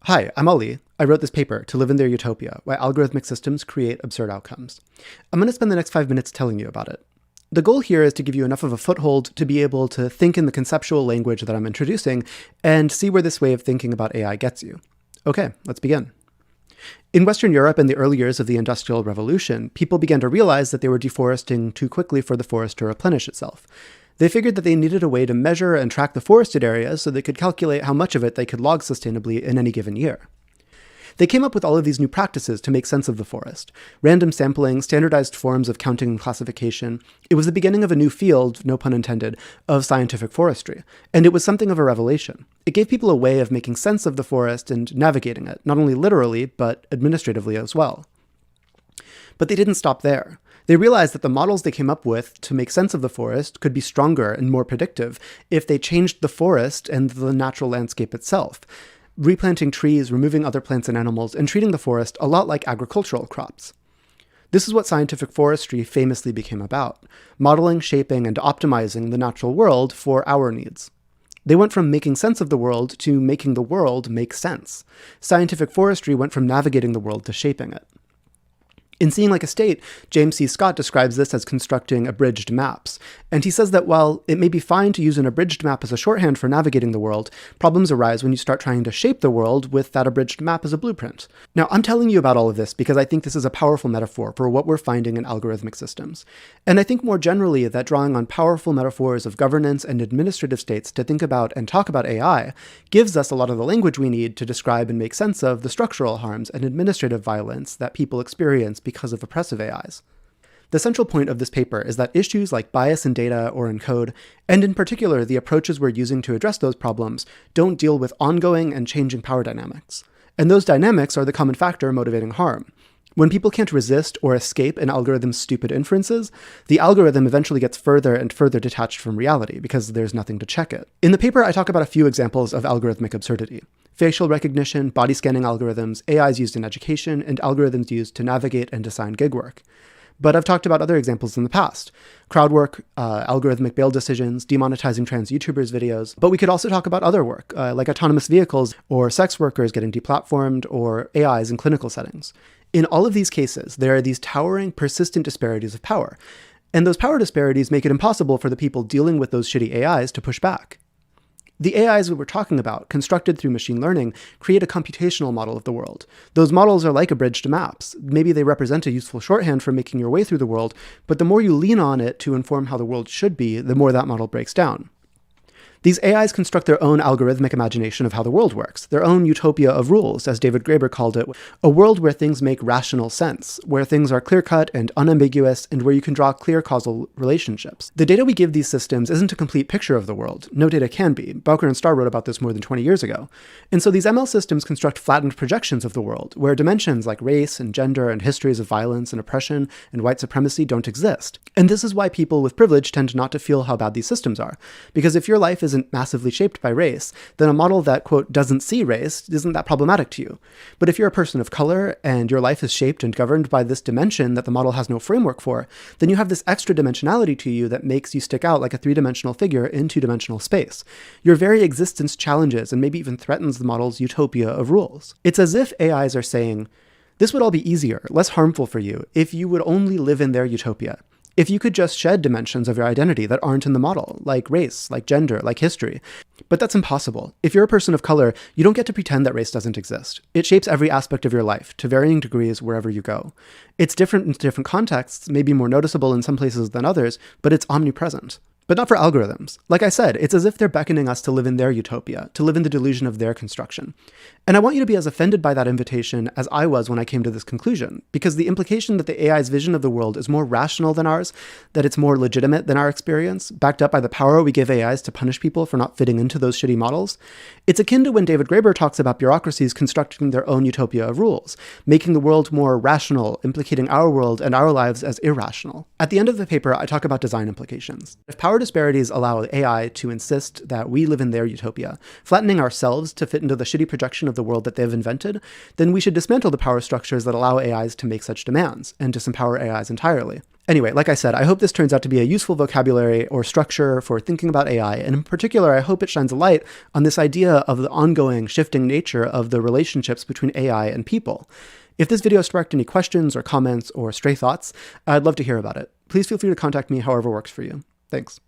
Hi, I'm Ali. I wrote this paper, To Live in Their Utopia, Why Algorithmic Systems Create Absurd Outcomes. I'm going to spend the next 5 minutes telling you about it. The goal here is to give you enough of a foothold to be able to think in the conceptual language that I'm introducing and see where this way of thinking about AI gets you. Okay, let's begin. In Western Europe in the early years of the Industrial Revolution, people began to realize that they were deforesting too quickly for the forest to replenish itself. They figured that they needed a way to measure and track the forested areas so they could calculate how much of it they could log sustainably in any given year. They came up with all of these new practices to make sense of the forest. Random sampling, standardized forms of counting and classification. It was the beginning of a new field, no pun intended, of scientific forestry. And it was something of a revelation. It gave people a way of making sense of the forest and navigating it, not only literally, but administratively as well. But they didn't stop there. They realized that the models they came up with to make sense of the forest could be stronger and more predictive if they changed the forest and the natural landscape itself, replanting trees, removing other plants and animals, and treating the forest a lot like agricultural crops. This is what scientific forestry famously became about, modeling, shaping, and optimizing the natural world for our needs. They went from making sense of the world to making the world make sense. Scientific forestry went from navigating the world to shaping it. In Seeing Like a State, James C. Scott describes this as constructing abridged maps, and he says that while it may be fine to use an abridged map as a shorthand for navigating the world, problems arise when you start trying to shape the world with that abridged map as a blueprint. Now, I'm telling you about all of this because I think this is a powerful metaphor for what we're finding in algorithmic systems. And I think more generally that drawing on powerful metaphors of governance and administrative states to think about and talk about AI gives us a lot of the language we need to describe and make sense of the structural harms and administrative violence that people experience because of oppressive AIs. The central point of this paper is that issues like bias in data or in code, and in particular the approaches we're using to address those problems, don't deal with ongoing and changing power dynamics. And those dynamics are the common factor motivating harm. When people can't resist or escape an algorithm's stupid inferences, the algorithm eventually gets further and further detached from reality because there's nothing to check it. In the paper, I talk about a few examples of algorithmic absurdity. Facial recognition, body scanning algorithms, AIs used in education, and algorithms used to navigate and assign gig work. But I've talked about other examples in the past. Crowd work, algorithmic bail decisions, demonetizing trans YouTubers' videos. But we could also talk about other work, like autonomous vehicles, or sex workers getting deplatformed, or AIs in clinical settings. In all of these cases, there are these towering, persistent disparities of power. And those power disparities make it impossible for the people dealing with those shitty AIs to push back. The AIs that we're talking about, constructed through machine learning, create a computational model of the world. Those models are like abridged maps. Maybe they represent a useful shorthand for making your way through the world, but the more you lean on it to inform how the world should be, the more that model breaks down. These AIs construct their own algorithmic imagination of how the world works, their own utopia of rules, as David Graeber called it, a world where things make rational sense, where things are clear-cut and unambiguous, and where you can draw clear causal relationships. The data we give these systems isn't a complete picture of the world. No data can be. Bowker and Starr wrote about this more than 20 years ago. And so these ML systems construct flattened projections of the world, where dimensions like race and gender and histories of violence and oppression and white supremacy don't exist. And this is why people with privilege tend not to feel how bad these systems are. Because if your life isn't massively shaped by race, then a model that, quote, doesn't see race isn't that problematic to you. But if you're a person of color and your life is shaped and governed by this dimension that the model has no framework for, then you have this extra dimensionality to you that makes you stick out like a three-dimensional figure in two-dimensional space. Your very existence challenges and maybe even threatens the model's utopia of rules. It's as if AIs are saying, this would all be easier, less harmful for you, if you would only live in their utopia. If you could just shed dimensions of your identity that aren't in the model, like race, like gender, like history. But that's impossible. If you're a person of color, you don't get to pretend that race doesn't exist. It shapes every aspect of your life, to varying degrees wherever you go. It's different in different contexts, maybe more noticeable in some places than others, but it's omnipresent. But not for algorithms. Like I said, it's as if they're beckoning us to live in their utopia, to live in the delusion of their construction. And I want you to be as offended by that invitation as I was when I came to this conclusion, because the implication that the AI's vision of the world is more rational than ours, that it's more legitimate than our experience, backed up by the power we give AIs to punish people for not fitting into those shitty models, it's akin to when David Graeber talks about bureaucracies constructing their own utopia of rules, making the world more rational, implicating our world and our lives as irrational. At the end of the paper, I talk about design implications. If power disparities allow AI to insist that we live in their utopia, flattening ourselves to fit into the shitty projection of the world that they've invented, then we should dismantle the power structures that allow AIs to make such demands, and disempower AIs entirely. Anyway, like I said, I hope this turns out to be a useful vocabulary or structure for thinking about AI, and in particular, I hope it shines a light on this idea of the ongoing shifting nature of the relationships between AI and people. If this video sparked any questions or comments or stray thoughts, I'd love to hear about it. Please feel free to contact me however works for you. Thanks.